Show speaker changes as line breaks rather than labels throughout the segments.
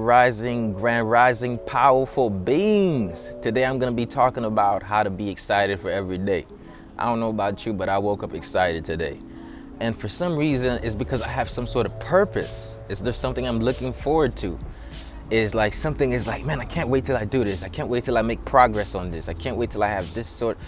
rising, grand rising, powerful beings. Today I'm going to be talking about how to be excited for every day. I don't know about you, but I woke up excited today. And for some reason, it's because I have some sort of purpose. There's something I'm looking forward to. Is like something is like, man, I can't wait till I do this. I can't wait till I make progress on this. I can't wait till I have this sort.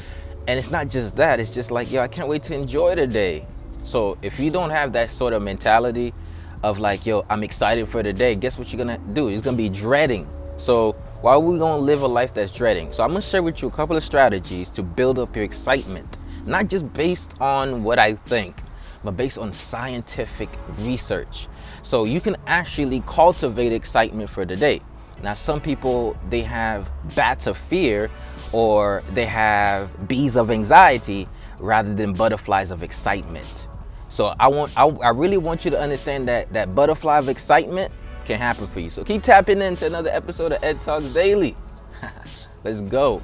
And it's not just that. It's just like, yo, I can't wait to enjoy the day. So if you don't have that sort of mentality of like, yo, I'm excited for the day, guess what you're gonna do? It's gonna be dreading. So why are we gonna live a life that's dreading? So I'm gonna share with you a couple of strategies to build up your excitement, not just based on what I think, but based on scientific research. So you can actually cultivate excitement for the day. Now, some people, they have bats of fear or they have bees of anxiety rather than butterflies of excitement. So I really want you to understand that butterfly of excitement can happen for you. So keep tapping into another episode of Ed Talks Daily. Let's go.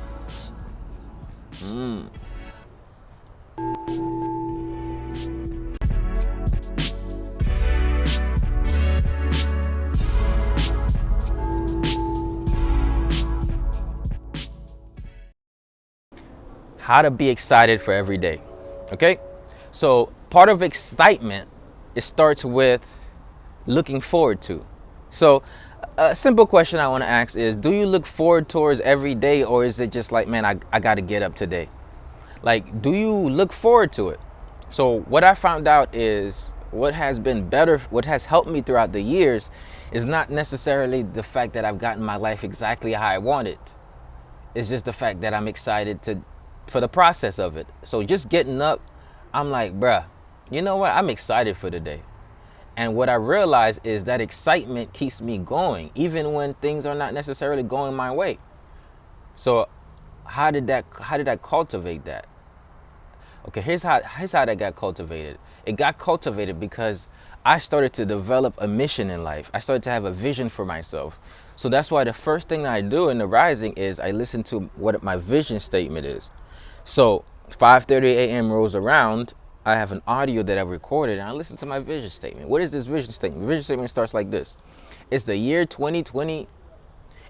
How to be excited for every day. Okay, so part of excitement, it starts with looking forward to. So a simple question I want to ask is, do you look forward towards every day, or is it just like, man, I got to get up today? Like, do you look forward to it? So what I found out is what has been better, what has helped me throughout the years is not necessarily the fact that I've gotten my life exactly how I want it. It's just the fact that I'm excited for the process of it. So just getting up, I'm like, bruh, you know what? I'm excited for the day. And what I realize is that excitement keeps me going, even when things are not necessarily going my way. So how did I cultivate that? Okay, here's how that got cultivated. It got cultivated because I started to develop a mission in life. I started to have a vision for myself. So that's why the first thing I do in the rising is I listen to what my vision statement is. So 5:30 a.m. rolls around, I have an audio that I recorded and I listen to my vision statement. What is this vision statement? The vision statement starts like this. It's the year 2020,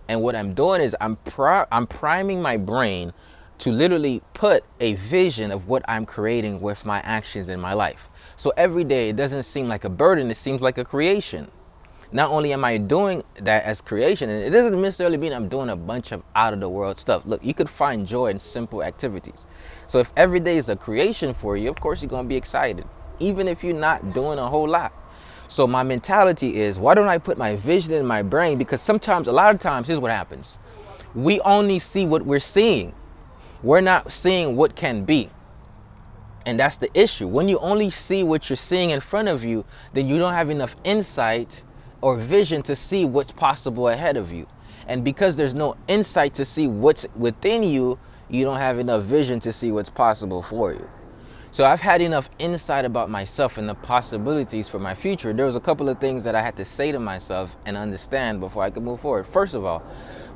and what I'm doing is I'm priming my brain to literally put a vision of what I'm creating with my actions in my life. So every day it doesn't seem like a burden, it seems like a creation. Not only am I doing that as creation, and it doesn't necessarily mean I'm doing a bunch of out of the world stuff. Look, you could find joy in simple activities. So if every day is a creation for you, of course you're going to be excited, even if you're not doing a whole lot. So my mentality is, why don't I put my vision in my brain? Because sometimes, a lot of times, here's what happens. We only see what we're seeing. We're not seeing what can be. And that's the issue. When you only see what you're seeing in front of you, then you don't have enough insight or vision to see what's possible ahead of you. And because there's no insight to see what's within you, you don't have enough vision to see what's possible for you. So I've had enough insight about myself and the possibilities for my future. There was a couple of things that I had to say to myself and understand before I could move forward. First of all,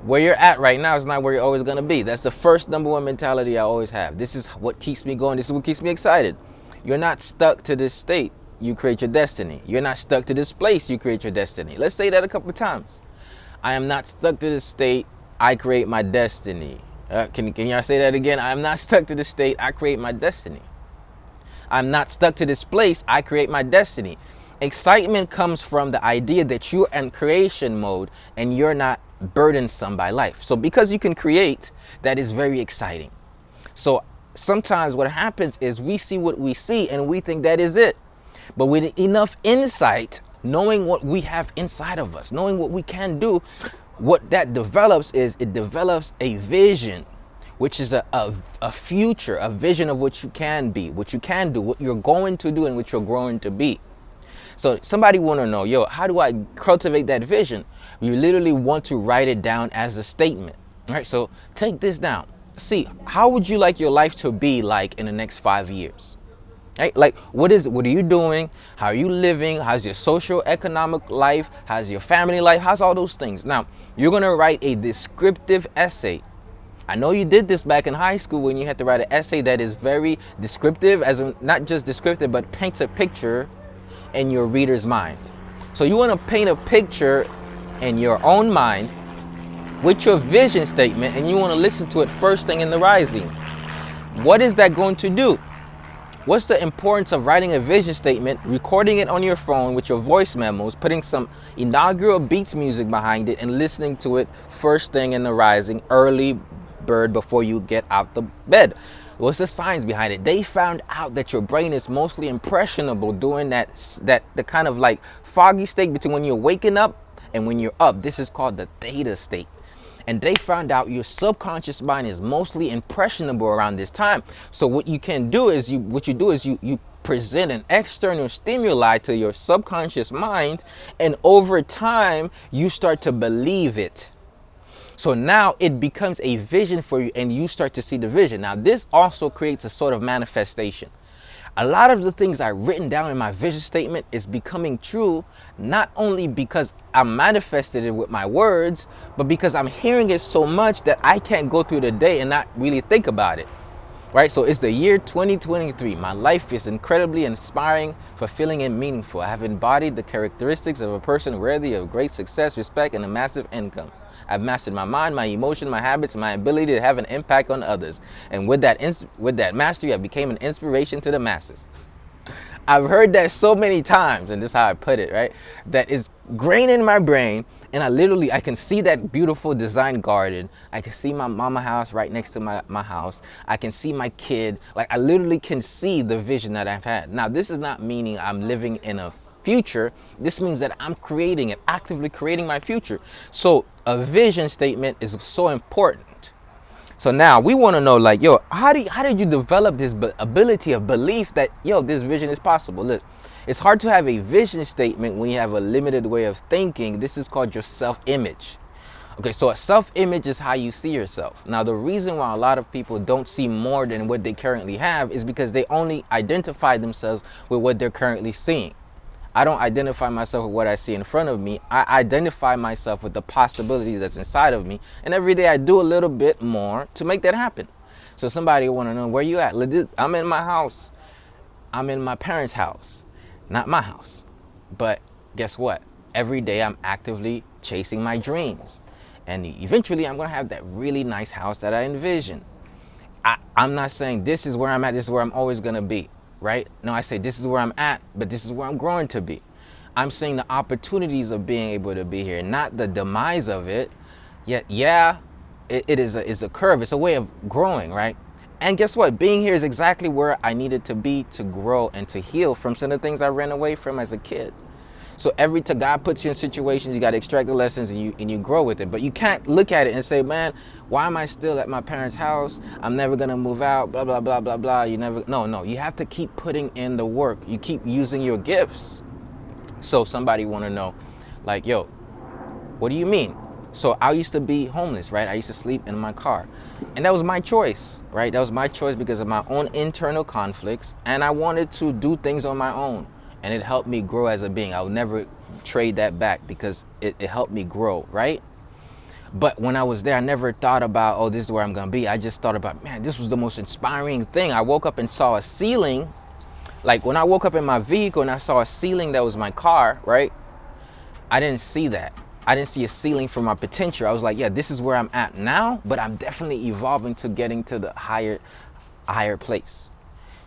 where you're at right now is not where you're always going to be. That's the first number one mentality I always have. This is what keeps me going. This is what keeps me excited. You're not stuck to this state. You create your destiny. You're not stuck to this place. You create your destiny. Let's say that a couple of times. I am not stuck to this state. I create my destiny. Can y'all say that again? I am not stuck to this state. I create my destiny. I'm not stuck to this place. I create my destiny. Excitement comes from the idea that you're in creation mode and you're not burdensome by life. So because you can create, that is very exciting. So sometimes what happens is we see what we see and we think that is it. But with enough insight, knowing what we have inside of us, knowing what we can do, what that develops is it develops a vision, which is a future, a vision of what you can be, what you can do, what you're going to do, and what you're growing to be. So somebody want to know, yo, how do I cultivate that vision? You literally want to write it down as a statement. All right, so take this down. See, how would you like your life to be like in the next 5 years? Right? Like, what are you doing? How are you living? How's your social economic life? How's your family life? How's all those things? Now, you're going to write a descriptive essay. I know you did this back in high school when you had to write an essay that is very descriptive, as in not just descriptive, but paints a picture in your reader's mind. So you want to paint a picture in your own mind with your vision statement, and you want to listen to it first thing in the rising. What is that going to do? What's the importance of writing a vision statement, recording it on your phone with your voice memos, putting some inaugural beats music behind it, and listening to it first thing in the rising, early bird before you get out the bed? What's the science behind it? They found out that your brain is mostly impressionable during the kind of like foggy state between when you're waking up and when you're up. This is called the theta state. And they found out your subconscious mind is mostly impressionable around this time. So what you do is you present an external stimuli to your subconscious mind, and over time you start to believe it. So now it becomes a vision for you, and you start to see the vision. Now this also creates a sort of manifestation. A lot of the things I've written down in my vision statement is becoming true, not only because I manifested it with my words, but because I'm hearing it so much that I can't go through the day and not really think about it. Right? So it's the year 2023. My life is incredibly inspiring, fulfilling, and meaningful. I have embodied the characteristics of a person worthy of great success, respect, and a massive income. I've mastered my mind, my emotion, my habits, and my ability to have an impact on others. And with that mastery, I became an inspiration to the masses. I've heard that so many times, and this is how I put it, right? That is grained in my brain, and I can see that beautiful design garden. I can see my mama house right next to my house. I can see my kid. Like, I literally can see the vision that I've had. Now, this is not meaning I'm living in a future. This means that I'm creating it, actively creating my future. So a vision statement is so important. So now we want to know, like, yo, how did you develop this ability of belief that, yo, this vision is possible? Look, it's hard to have a vision statement when you have a limited way of thinking. This is called your self-image. Okay, so a self-image is how you see yourself. Now, the reason why a lot of people don't see more than what they currently have is because they only identify themselves with what they're currently seeing. I don't identify myself with what I see in front of me. I identify myself with the possibilities that's inside of me. And every day I do a little bit more to make that happen. So somebody want to know, where you at? I'm in my house. I'm in my parents' house. Not my house. But guess what? Every day I'm actively chasing my dreams. And eventually I'm going to have that really nice house that I envision. I'm not saying this is where I'm at, this is where I'm always going to be. Right? No, I say this is where I'm at, but this is where I'm growing to be. I'm seeing the opportunities of being able to be here, not the demise of it. Yet, yeah, it is a curve. It's a way of growing, right? And guess what? Being here is exactly where I needed to be to grow and to heal from some of the things I ran away from as a kid. So every time God puts you in situations, you got to extract the lessons and you grow with it. But you can't look at it and say, man, why am I still at my parents' house? I'm never going to move out, blah, blah, blah, blah, blah. No. You have to keep putting in the work. You keep using your gifts. So somebody want to know, like, yo, what do you mean? So I used to be homeless, right? I used to sleep in my car. And that was my choice, right? That was my choice because of my own internal conflicts. And I wanted to do things on my own. And it helped me grow as a being. I would never trade that back because it helped me grow, right? But when I was there, I never thought about, oh, this is where I'm going to be. I just thought about, man, this was the most inspiring thing. I woke up and saw a ceiling. Like when I woke up in my vehicle and I saw a ceiling that was my car, right? I didn't see that. I didn't see a ceiling for my potential. I was like, yeah, this is where I'm at now, but I'm definitely evolving to getting to the higher place.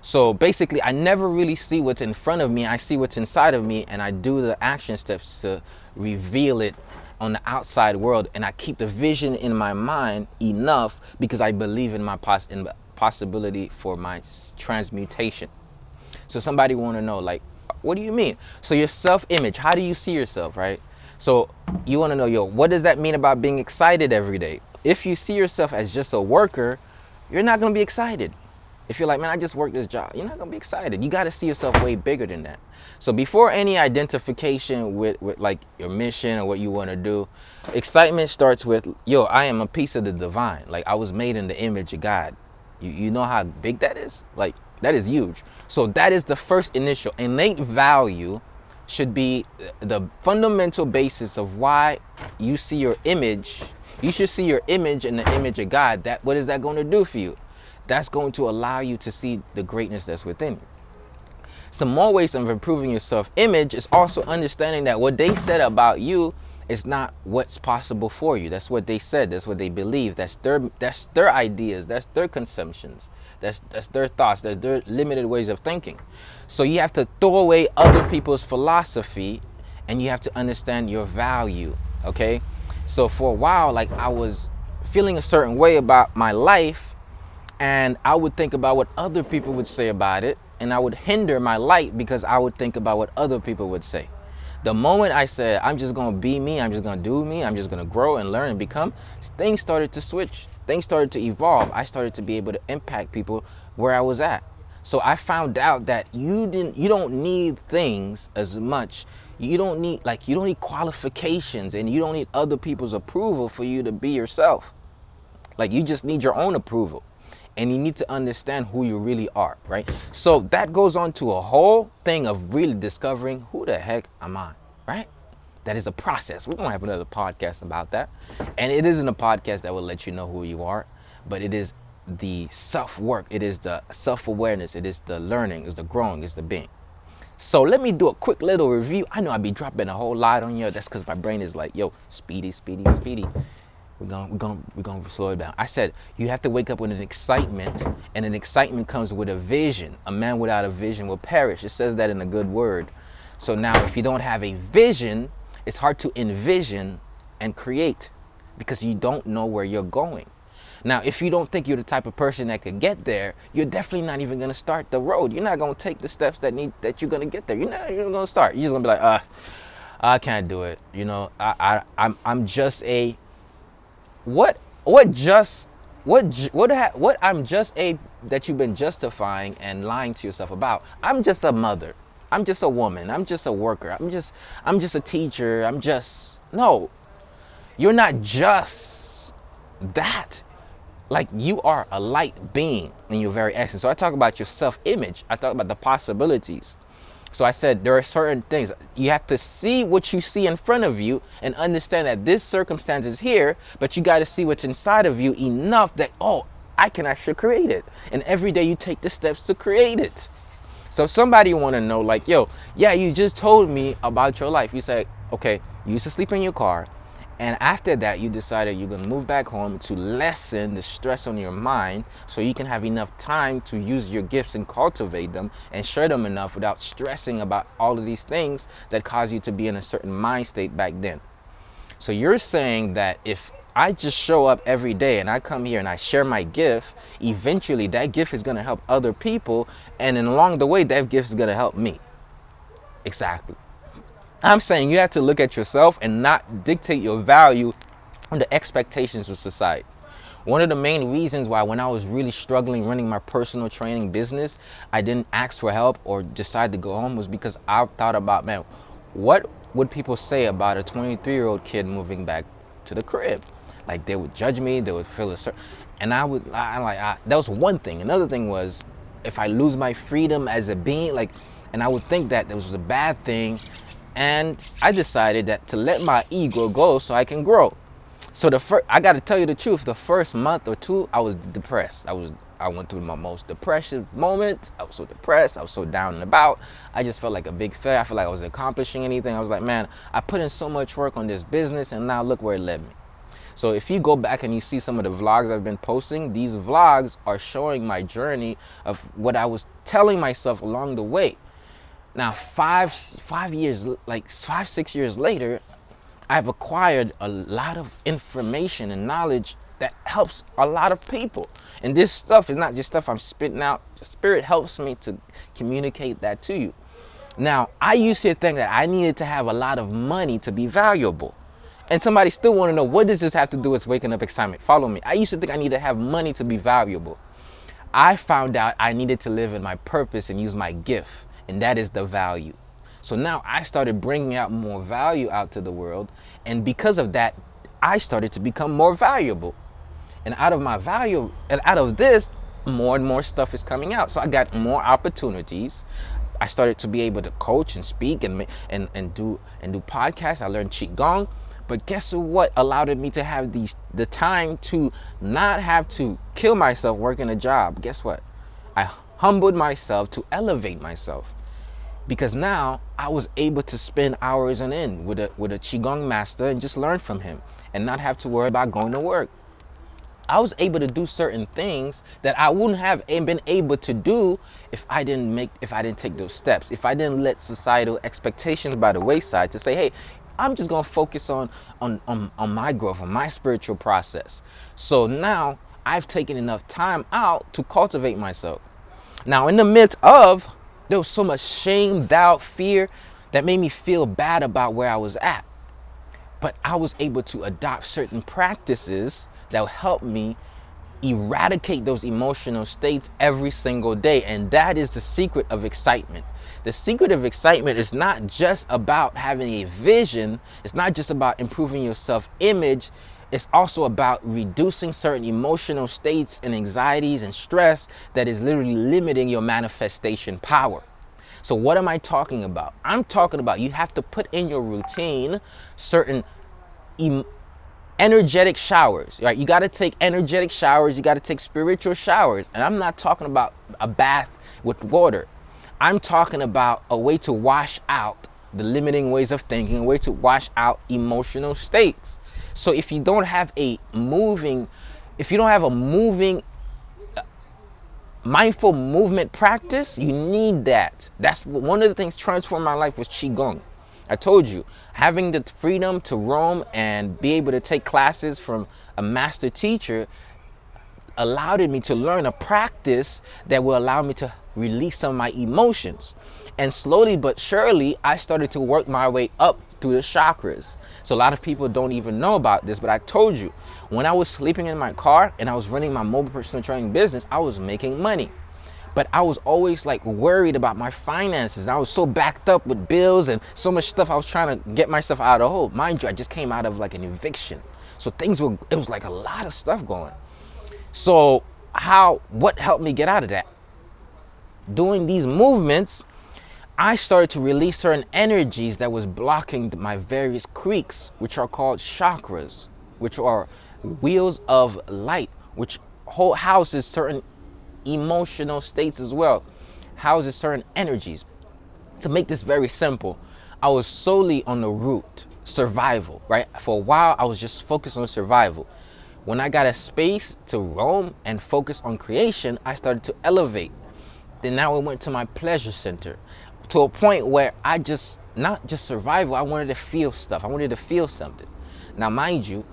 So basically, I never really see what's in front of me. I see what's inside of me, and I do the action steps to reveal it on the outside world. And I keep the vision in my mind enough because I believe in in the possibility for my transmutation. So somebody want to know, like, what do you mean? So your self-image, how do you see yourself, right? So you want to know, yo, what does that mean about being excited every day? If you see yourself as just a worker, you're not going to be excited. If you're like, man, I just work this job, you're not going to be excited. You got to see yourself way bigger than that. So before any identification with like your mission or what you want to do, excitement starts with, yo, I am a piece of the divine. Like I was made in the image of God. You know how big that is? Like that is huge. So that is the first initial. Innate value should be the fundamental basis of why you see your image. You should see your image in the image of God. What is that going to do for you? That's going to allow you to see the greatness that's within you. Some more ways of improving your self-image is also understanding that what they said about you It's not what's possible for you. That's what they said. That's what they believe. That's their ideas. That's their consumptions. That's their thoughts. That's their limited ways of thinking. So you have to throw away other people's philosophy, and you have to understand your value. Okay. So for a while, like, I was feeling a certain way about my life, and I would think about what other people would say about it, and I would hinder my light because I would think about what other people would say. The moment I said, I'm just gonna be me, I'm just gonna do me, I'm just gonna grow and learn and become, things started to switch. Things started to evolve. I started to be able to impact people where I was at. So I found out that you don't need things as much. You don't need qualifications, and you don't need other people's approval for you to be yourself. Like, you just need your own approval, and you need to understand who you really are, right? So that goes on to a whole thing of really discovering who the heck am I, right? That is a process. We're gonna have another podcast about that. And it isn't a podcast that will let you know who you are, but it is the self-work, it is the self-awareness, it is the learning, it's the growing, it's the being. So let me do a quick little review. I know I'd be dropping a whole lot on you. That's because my brain is like, yo, speedy, speedy, speedy. We're gonna slow it down. I said you have to wake up with an excitement, and an excitement comes with a vision. A man without a vision will perish. It says that in a good word. So now, if you don't have a vision, it's hard to envision and create because you don't know where you're going. Now, if you don't think you're the type of person that could get there, you're definitely not even gonna start the road. You're not gonna take the steps that you're gonna get there. You're not even gonna start. You're just gonna be like, I can't do it. You know, I'm just a what I'm just a that you've been justifying and lying to yourself about. I'm just a mother. I'm just a woman. I'm just a worker. I'm just a teacher. No. You're not just that. Like, you are a light being in your very essence. So I talk about your self-image. I talk about the possibilities. So I said there are certain things. You have to see what you see in front of you and understand that this circumstance is here, but you got to see what's inside of you enough that, oh, I can actually create it. And every day you take the steps to create it. So if somebody want to know, like, yo, yeah, you just told me about your life. You say, okay, you used to sleep in your car. And after that, you decided you're going to move back home to lessen the stress on your mind so you can have enough time to use your gifts and cultivate them and share them enough without stressing about all of these things that cause you to be in a certain mind state back then. So you're saying that if I just show up every day and I come here and I share my gift, eventually that gift is going to help other people. And then along the way, that gift is going to help me. Exactly. I'm saying you have to look at yourself and not dictate your value on the expectations of society. One of the main reasons why when I was really struggling running my personal training business, I didn't ask for help or decide to go home was because I thought about, man, what would people say about a 23-year-old kid moving back to the crib? Like, they would judge me, they would feel a certain, and that was one thing. Another thing was, if I lose my freedom as a being, and I would think that was a bad thing. And I decided that to let my ego go so I can grow. So I got to tell you the truth, the first month or two, I was depressed. I went through my most depressive moment. I was so depressed. I was so down and about. I just felt like a big failure. I felt like I wasn't accomplishing anything. I was like, man, I put in so much work on this business, and now look where it led me. So if you go back and you see some of the vlogs I've been posting, these vlogs are showing my journey of what I was telling myself along the way. Now, 6 years later, I've acquired a lot of information and knowledge that helps a lot of people. And this stuff is not just stuff I'm spitting out. The Spirit helps me to communicate that to you. Now, I used to think that I needed to have a lot of money to be valuable. And somebody still want to know, what does this have to do with waking up excitement? Follow me. I used to think I needed to have money to be valuable. I found out I needed to live in my purpose and use my gift. And that is the value. So now I started bringing out more value out to the world. And because of that, I started to become more valuable. And out of my value, and out of this, more and more stuff is coming out. So I got more opportunities. I started to be able to coach and speak and do podcasts. I learned Qigong. But guess what allowed me to have the time to not have to kill myself working a job? Guess what? I humbled myself to elevate myself. because now I was able to spend hours on end with a qigong master and just learn from him and not have to worry about going to work. I was able to do certain things that I wouldn't have been able to do if I didn't take those steps, if I didn't let societal expectations by the wayside to say, hey, I'm just gonna focus on my growth, on my spiritual process. So now I've taken enough time out to cultivate myself. Now, in the midst of, there was so much shame, doubt, fear that made me feel bad about where I was at. But I was able to adopt certain practices that will help me eradicate those emotional states every single day. And that is the secret of excitement. The secret of excitement is not just about having a vision. It's not just about improving your self-image. It's also about reducing certain emotional states and anxieties and stress that is literally limiting your manifestation power. So what am I talking about? I'm talking about you have to put in your routine certain energetic showers, right? You got to take energetic showers. You got to take spiritual showers. And I'm not talking about a bath with water. I'm talking about a way to wash out the limiting ways of thinking, a way to wash out emotional states. So if you don't have a moving mindful movement practice, you need that. That's one of the things transformed my life was qigong. I told you, having the freedom to roam and be able to take classes from a master teacher allowed me to learn a practice that will allow me to release some of my emotions. And slowly but surely, I started to work my way up through the chakras. So a lot of people don't even know about this, but I told you, when I was sleeping in my car and I was running my mobile personal training business, I was making money. But I was always like worried about my finances. I was so backed up with bills and so much stuff I was trying to get myself out of the hole. Mind you, I just came out of like an eviction. So it was like a lot of stuff going. So what helped me get out of that? Doing these movements, I started to release certain energies that was blocking my various creeks, which are called chakras, which are wheels of light, which houses certain emotional states as well, houses certain energies. To make this very simple, I was solely on the route, survival, right? For a while, I was just focused on survival. When I got a space to roam and focus on creation, I started to elevate. Then now it went to my pleasure center, to a point where not just survival, I wanted to feel stuff. I wanted to feel something. Now, mind you,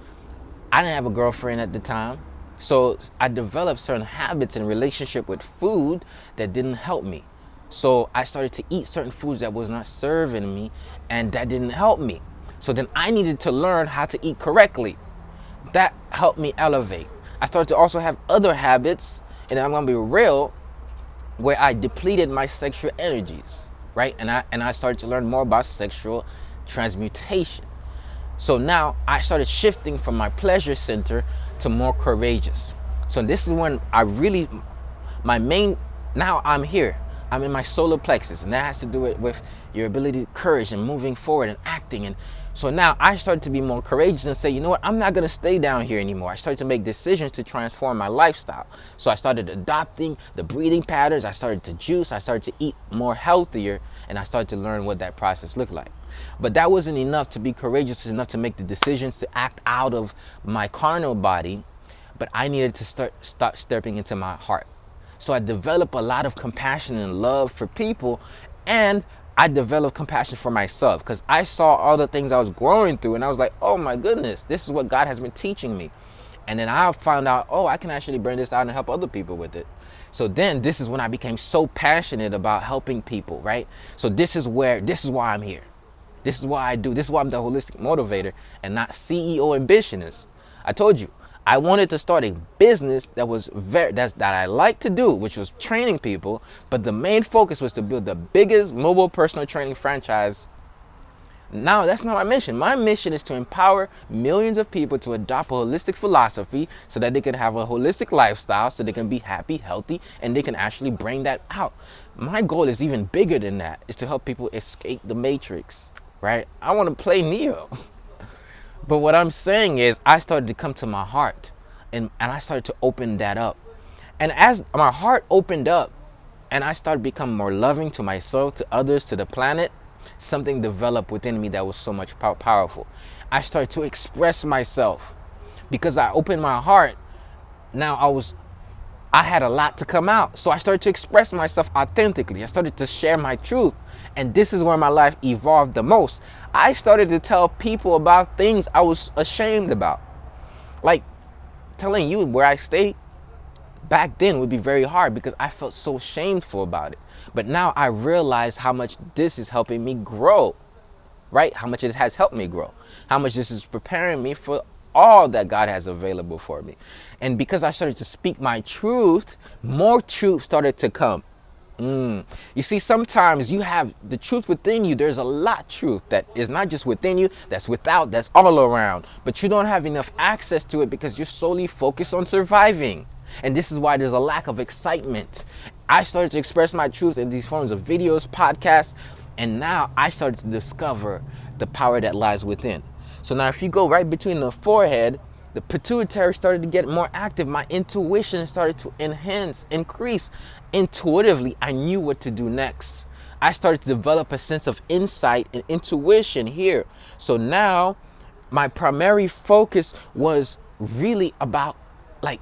I didn't have a girlfriend at the time. So I developed certain habits in relationship with food that didn't help me. So I started to eat certain foods that was not serving me and that didn't help me. So then I needed to learn how to eat correctly. That helped me elevate. I started to also have other habits, and I'm gonna be real, where I depleted my sexual energies, right? And I started to learn more about sexual transmutation. So now I started shifting from my pleasure center to more courageous. So this is when now I'm here. I'm in my solar plexus, and that has to do with your ability to courage and moving forward and acting. And so now I started to be more courageous and say, you know what, I'm not gonna stay down here anymore. I started to make decisions to transform my lifestyle. So I started adopting the breathing patterns. I started to juice. I started to eat more healthier, and I started to learn what that process looked like. But that wasn't enough to be courageous enough to make the decisions to act out of my carnal body, but I needed to start stepping into my heart. So I developed a lot of compassion and love for people, and I developed compassion for myself because I saw all the things I was growing through, and I was like, oh my goodness, this is what God has been teaching me. And then I found out, oh, I can actually bring this out and help other people with it. So then this is when I became so passionate about helping people, right? So this is why I'm here. This is why I do. This is why I'm the holistic motivator and not CEO ambitionist. I told you, I wanted to start a business that I like to do, which was training people, but the main focus was to build the biggest mobile personal training franchise. Now, that's not my mission. My mission is to empower millions of people to adopt a holistic philosophy so that they can have a holistic lifestyle, so they can be happy, healthy, and they can actually bring that out. My goal is even bigger than that, is to help people escape the matrix, right? I want to play Neo. But what I'm saying is I started to come to my heart, and I started to open that up. And as my heart opened up, and I started becoming more loving to myself, to others, to the planet, something developed within me that was so much powerful. I started to express myself because I opened my heart. Now I had a lot to come out. So I started to express myself authentically. I started to share my truth. And this is where my life evolved the most. I started to tell people about things I was ashamed about. Like telling you where I stay back then would be very hard because I felt so shameful about it. But now I realize how much this is helping me grow, right? How much it has helped me grow. How much this is preparing me for all that God has available for me. And because I started to speak my truth, more truth started to come. You see, sometimes you have the truth within you. There's a lot of truth that is not just within you, that's without, that's all around. But you don't have enough access to it because you're solely focused on surviving. And this is why there's a lack of excitement. I started to express my truth in these forms of videos, podcasts, and now I started to discover the power that lies within. So now if you go right between the forehead, the pituitary started to get more active. My intuition started to increase. Intuitively, I knew what to do next. I started to develop a sense of insight and intuition here. So now my primary focus was really about like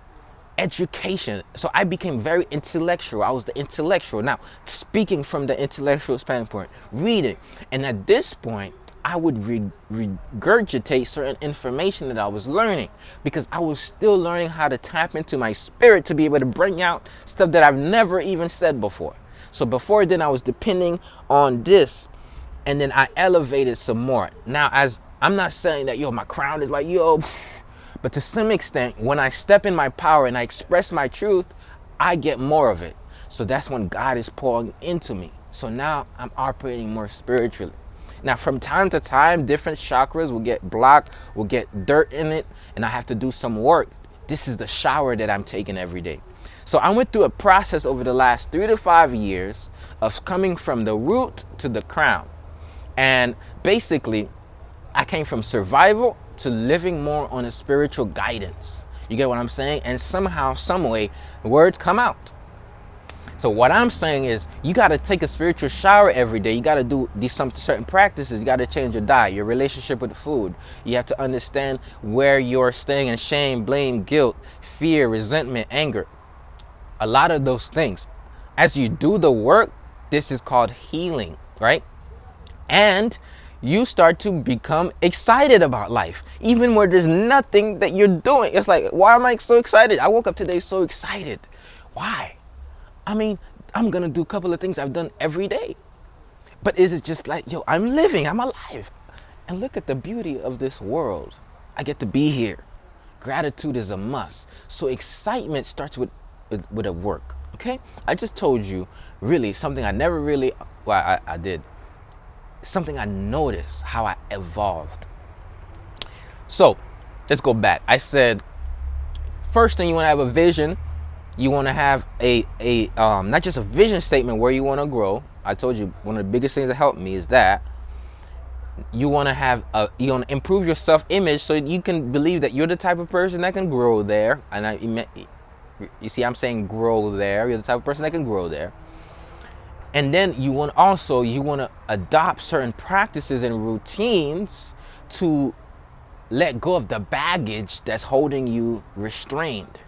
education. So I became very intellectual. I was the intellectual. Now, speaking from the intellectual standpoint, reading. And at this point, I would regurgitate certain information that I was learning because I was still learning how to tap into my spirit to be able to bring out stuff that I've never even said before. So before then, I was depending on this, and then I elevated some more. Now, as I'm not saying that, my crown is like, but to some extent, when I step in my power and I express my truth, I get more of it. So that's when God is pouring into me. So now I'm operating more spiritually. Now, from time to time, different chakras will get blocked, will get dirt in it, and I have to do some work. This is the shower that I'm taking every day. So I went through a process over the last 3 to 5 years of coming from the root to the crown. And basically, I came from survival to living more on a spiritual guidance. You get what I'm saying? And somehow, some way, words come out. So what I'm saying is you got to take a spiritual shower every day. You got to do some certain practices. You got to change your diet, your relationship with food. You have to understand where you're staying in shame, blame, guilt, fear, resentment, anger. A lot of those things. As you do the work, this is called healing, right? And you start to become excited about life, even where there's nothing that you're doing. It's like, why am I so excited? I woke up today so excited. Why? I mean, I'm going to do a couple of things I've done every day. But is it just like, I'm living, I'm alive. And look at the beauty of this world. I get to be here. Gratitude is a must. So excitement starts with a work, okay? I just told you, really, something I never really, I did. Something I noticed, how I evolved. So, let's go back. I said, first thing, you want to have a vision. You want to have a not just a vision statement where you want to grow. I told you one of the biggest things that helped me is that you want to improve your self-image so you can believe that you're the type of person that can grow there. And you see, I'm saying grow there. You're the type of person that can grow there. And then you want to adopt certain practices and routines to let go of the baggage that's holding you restrained.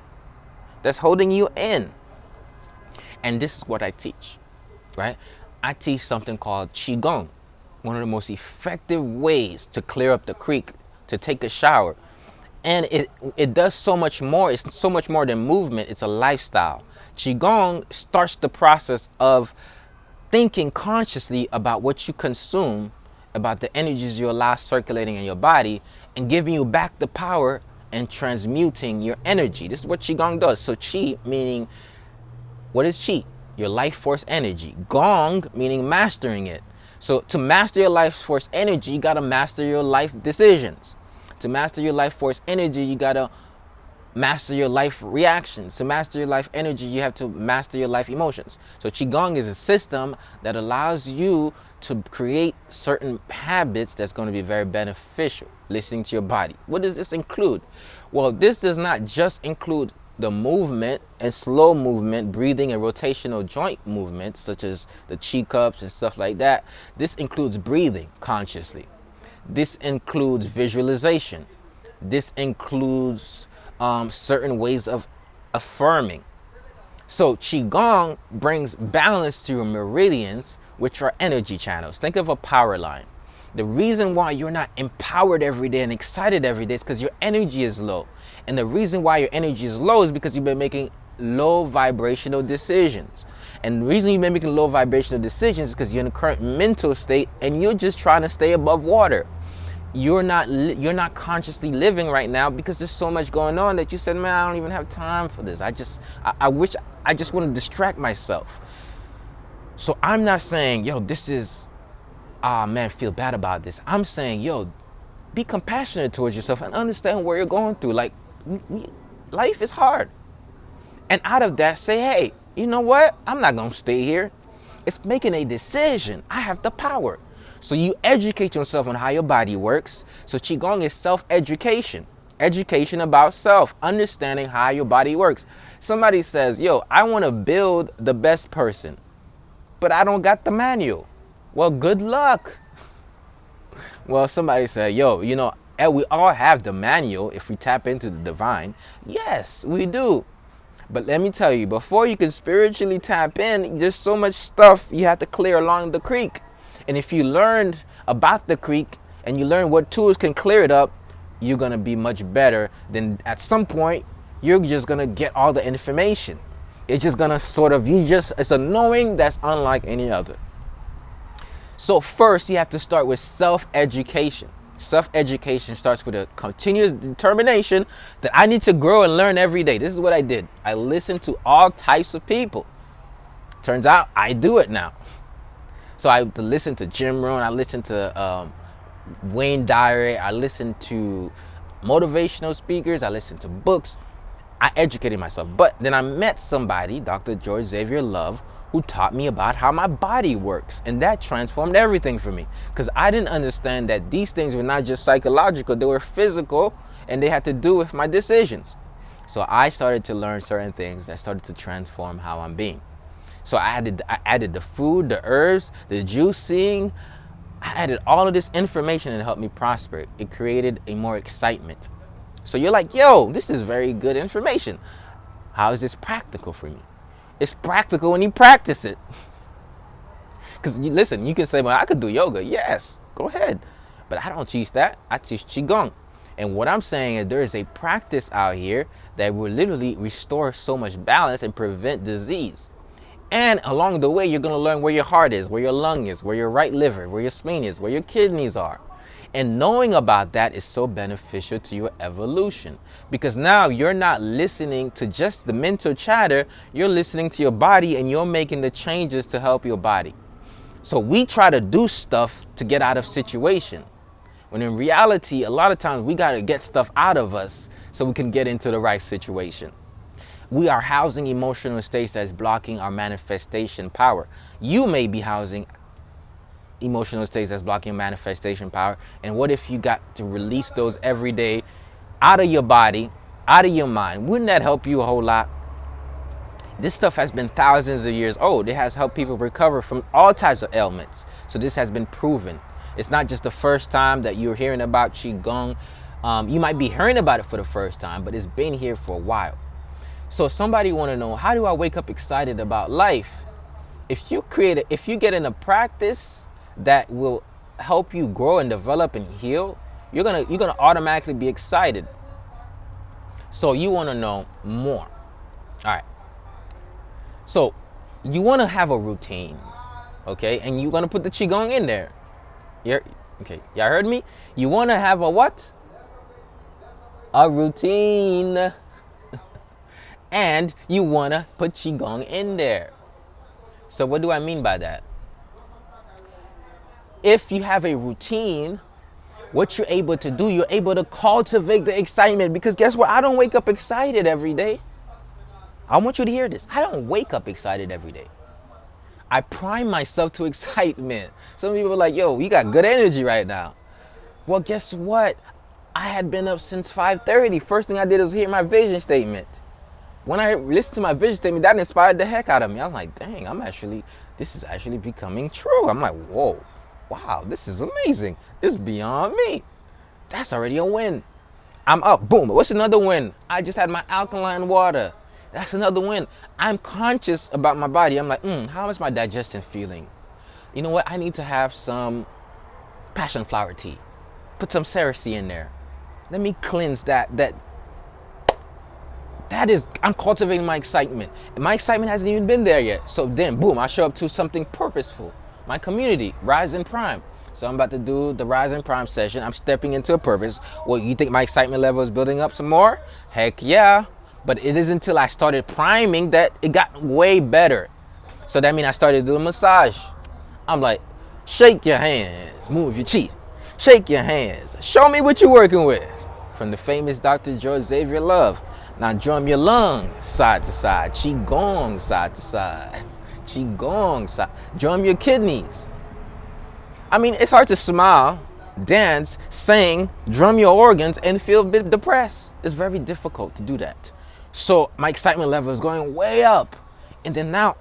That's holding you in. And this is what I teach, right? I teach something called Qigong, one of the most effective ways to clear up the creek, to take a shower. And it does so much more. It's so much more than movement. It's a lifestyle. Qigong starts the process of thinking consciously about what you consume, about the energies you allow circulating in your body, and giving you back the power and transmuting your energy. This is what Qigong does. So Qi meaning, what is Qi? Your life force energy. Gong meaning mastering it. So to master your life force energy, you gotta master your life decisions. To master your life force energy, you gotta master your life reactions. To master your life energy, you have to master your life emotions. So Qigong is a system that allows you to create certain habits that's going to be very beneficial. Listening to your body. What does this include? Well, this does not just include the movement and slow movement, breathing and rotational joint movements, such as the chi cups and stuff like that. This includes breathing consciously. This includes visualization. This includes certain ways of affirming. So Qigong brings balance to your meridians, which are energy channels. Think of a power line. The reason why you're not empowered every day and excited every day is because your energy is low. And the reason why your energy is low is because you've been making low vibrational decisions. And the reason you've been making low vibrational decisions is because you're in a current mental state and you're just trying to stay above water. You're not consciously living right now because there's so much going on that you said, man, I don't even have time for this. I wish I just want to distract myself. So I'm not saying, yo, this is, man, feel bad about this. I'm saying, yo, be compassionate towards yourself and understand where you're going through. Like, life is hard. And out of that, say, hey, you know what? I'm not going to stay here. It's making a decision. I have the power. So you educate yourself on how your body works. So Qigong is self-education. Education about self, understanding how your body works. Somebody says, yo, I want to build the best person, but I don't got the manual. Well, good luck. Well, somebody said, yo, you know, and we all have the manual if we tap into the divine. Yes, we do. But let me tell you, before you can spiritually tap in, there's so much stuff you have to clear along the creek. And if you learned about the creek and you learn what tools can clear it up, you're going to be much better. Then at some point, you're just going to get all the information. It's just going to sort of, it's a knowing that's unlike any other. So first, you have to start with self-education. Self-education starts with a continuous determination that I need to grow and learn every day. This is what I did. I listened to all types of people. Turns out I do it now. So I listen to Jim Rohn, I listen to Wayne Dyer, I listen to motivational speakers, I listen to books. I educated myself. But then I met somebody, Dr. George Xavier Love, who taught me about how my body works. And that transformed everything for me. Because I didn't understand that these things were not just psychological, they were physical, and they had to do with my decisions. So I started to learn certain things that started to transform how I'm being. So I added the food, the herbs, the juicing. I added all of this information and it helped me prosper. It created a more excitement. So you're like, yo, this is very good information. How is this practical for me? It's practical when you practice it. Because listen, you can say, well, I could do yoga. Yes, go ahead. But I don't teach that. I teach Qigong. And what I'm saying is there is a practice out here that will literally restore so much balance and prevent disease. And along the way, you're going to learn where your heart is, where your lung is, where your right liver, where your spleen is, where your kidneys are. And knowing about that is so beneficial to your evolution. Because now you're not listening to just the mental chatter. You're listening to your body and you're making the changes to help your body. So we try to do stuff to get out of situation. When in reality, a lot of times we got to get stuff out of us so we can get into the right situation. We are housing emotional states that's blocking our manifestation power. You may be housing emotional states that's blocking manifestation power. And what if you got to release those every day out of your body, out of your mind? Wouldn't that help you a whole lot? This stuff has been thousands of years old. It has helped people recover from all types of ailments. So this has been proven. It's not just the first time that you're hearing about Qigong. You might be hearing about it for the first time, but it's been here for a while. So somebody want to know, how do I wake up excited about life? If you get in a practice that will help you grow and develop and heal, you're gonna automatically be excited. So you want to know more. All right. So you want to have a routine, okay? And you're gonna put the Qigong in there. Okay, y'all heard me? You want to have a what? A routine. And you want to put Qigong in there. So what do I mean by that? If you have a routine, what you're able to do, you're able to cultivate the excitement. Because guess what? I don't wake up excited every day. I want you to hear this. I don't wake up excited every day. I prime myself to excitement. Some people are like, yo, you got good energy right now. Well, guess what? I had been up since 5:30. First thing I did was hear my vision statement. When I listened to my vision statement, that inspired the heck out of me. I'm like, dang, this is actually becoming true. I'm like, whoa, wow, this is amazing. This is beyond me. That's already a win. I'm up, boom. What's another win? I just had my alkaline water. That's another win. I'm conscious about my body. I'm like, how is my digestion feeling? You know what? I need to have some passion flower tea. Put some cerasee in there. Let me cleanse that is, I'm cultivating my excitement. And my excitement hasn't even been there yet. So then, boom, I show up to something purposeful. My community, Rise and Prime. So I'm about to do the Rise and Prime session. I'm stepping into a purpose. Well, you think my excitement level is building up some more? Heck yeah. But it isn't until I started priming that it got way better. So that means I started doing massage. I'm like, shake your hands, move your cheek. Shake your hands. Show me what you're working with. From the famous Dr. George Xavier Love. Now drum your lungs side to side. Qigong side to side. Qigong side. Drum your kidneys. I mean, it's hard to smile, dance, sing, drum your organs, and feel a bit depressed. It's very difficult to do that. So my excitement level is going way up. And then now,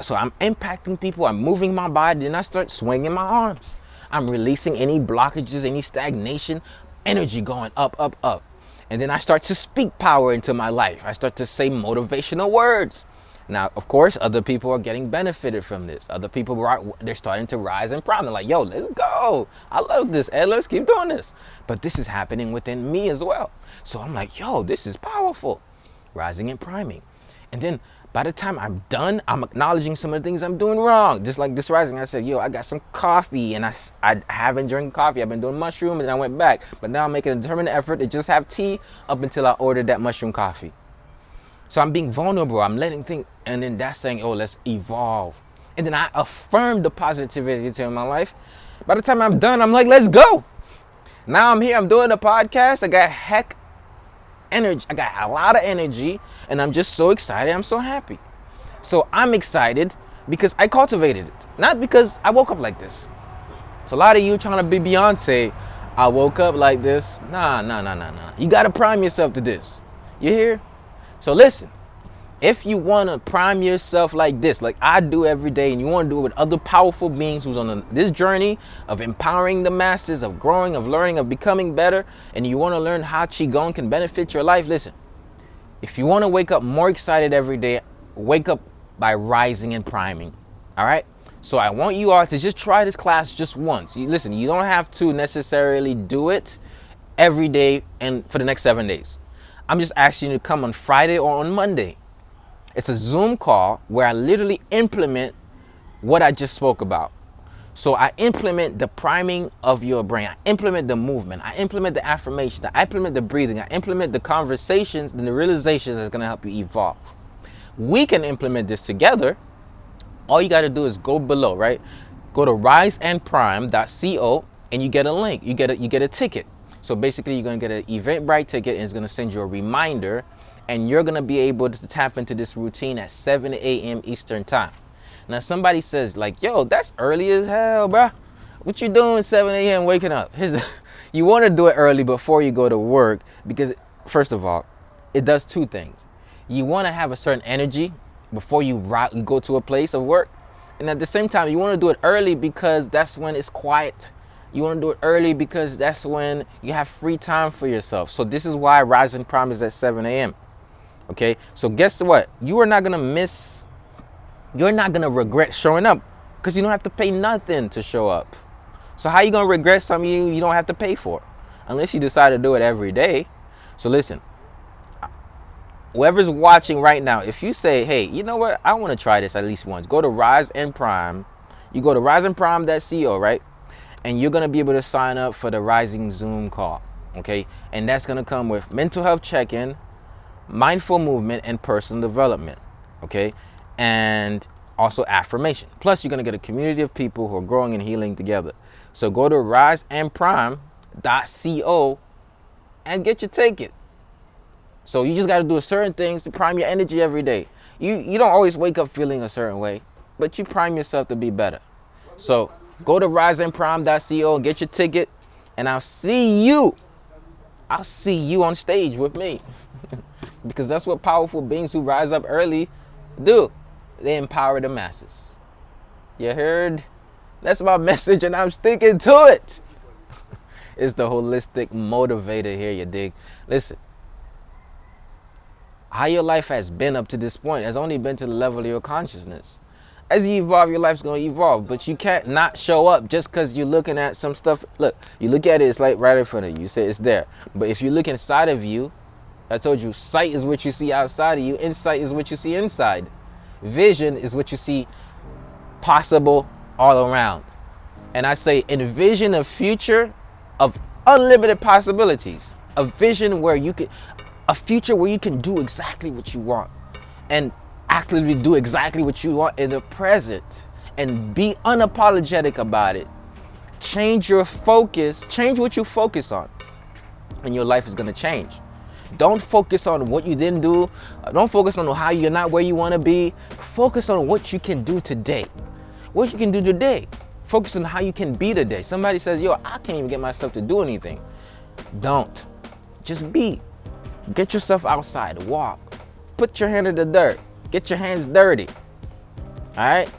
so I'm impacting people. I'm moving my body. Then I start swinging my arms. I'm releasing any blockages, any stagnation, energy going up, up, up. And then I start to speak power into my life. I start to say motivational words. Now, of course, other people are getting benefited from this. Other people, they're starting to rise and prime. They're like, yo, let's go. I love this, Ed. Let's keep doing this. But this is happening within me as well. So I'm like, yo, this is powerful. Rising and priming. And then by the time I'm done, I'm acknowledging some of the things I'm doing wrong. Just like this rising, I said, yo, I got some coffee and I haven't drank coffee. I've been doing mushroom and then I went back. But now I'm making a determined effort to just have tea up until I ordered that mushroom coffee. So I'm being vulnerable. I'm letting things, and then that's saying, oh, let's evolve. And then I affirm the positivity in my life. By the time I'm done, I'm like, let's go. Now I'm here. I'm doing a podcast. I got energy. I got a lot of energy, and I'm just so excited. I'm so happy. So I'm excited because I cultivated it, not because I woke up like this. So a lot of you trying to be Beyonce, I woke up like this. Nah. You got to prime yourself to this. You hear? So listen, if you want to prime yourself like this, like I do every day, and you want to do it with other powerful beings who's on this journey of empowering the masses, of growing, of learning, of becoming better, and you want to learn how Qigong can benefit your life, listen, if you want to wake up more excited every day, wake up by rising and priming, all right? So I want you all to just try this class just once. Listen, you don't have to necessarily do it every day and for the next 7 days. I'm just asking you to come on Friday or on Monday. It's a Zoom call where I literally implement what I just spoke about. So I implement the priming of your brain. I implement the movement. I implement the affirmation. I implement the breathing. I implement the conversations and the realizations that's going to help you evolve. We can implement this together. All you got to do is go below, right? Go to riseandprime.co and you get a link. You get a ticket. So basically, you're going to get an Eventbrite ticket, and it's going to send you a reminder, and you're going to be able to tap into this routine at 7 a.m. Eastern time. Now, somebody says, like, yo, that's early as hell, bro. What you doing 7 a.m. waking up? You want to do it early before you go to work because, first of all, it does two things. You want to have a certain energy before you go to a place of work, and at the same time, you want to do it early because that's when it's quiet. You want to do it early because that's when you have free time for yourself. So this is why Rise and Prime is at 7 a.m. Okay, so guess what? You're not going to regret showing up because you don't have to pay nothing to show up. So how you going to regret something you don't have to pay for? Unless you decide to do it every day. So listen, whoever's watching right now, if you say, hey, you know what? I want to try this at least once. Go to Rise and Prime. You go to riseandprime.co, right? And you're going to be able to sign up for the Rising Zoom call, okay? And that's going to come with mental health check-in, mindful movement, and personal development, okay? And also affirmation. Plus, you're going to get a community of people who are growing and healing together. So go to riseandprime.co and get your ticket. So you just got to do certain things to prime your energy every day. You don't always wake up feeling a certain way, but you prime yourself to be better. So go to riseandprime.co and get your ticket, and I'll see you on stage with me. because that's what powerful beings who rise up early do. They empower the masses. You heard? That's my message, and I'm sticking to it. It's the holistic motivator here, you dig? Listen, how your life has been up to this point has only been to the level of your consciousness. As you evolve, your life's going to evolve, but you can't not show up just because you're looking at some stuff. Look, you look at it, it's like right in front of you. You say it's there. But if you look inside of you, I told you, sight is what you see outside of you. Insight is what you see inside. Vision is what you see possible all around. And I say, envision a future of unlimited possibilities. A vision where you can, a future where you can do exactly what you want. And actively do exactly what you want in the present. And be unapologetic about it. Change your focus. Change what you focus on. And your life is going to change. Don't focus on what you didn't do. Don't focus on how you're not where you want to be. Focus on what you can do today. What you can do today. Focus on how you can be today. Somebody says, yo, I can't even get myself to do anything. Don't. Just be. Get yourself outside. Walk. Put your hand in the dirt. Get your hands dirty. All right?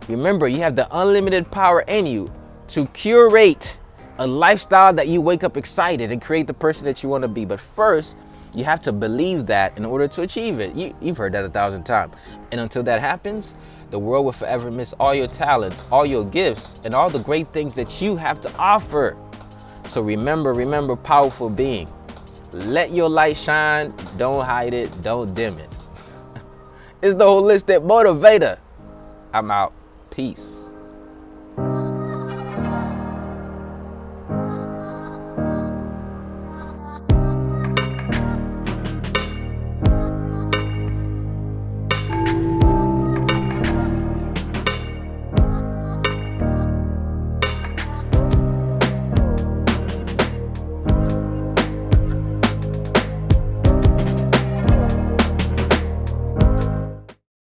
Remember, you have the unlimited power in you to curate a lifestyle that you wake up excited and create the person that you want to be. But first, you have to believe that in order to achieve it. You've heard that 1,000 times. And until that happens, the world will forever miss all your talents, all your gifts, and all the great things that you have to offer. So remember, powerful being. Let your light shine. Don't hide it. Don't dim it. It's the holistic motivator. I'm out. Peace.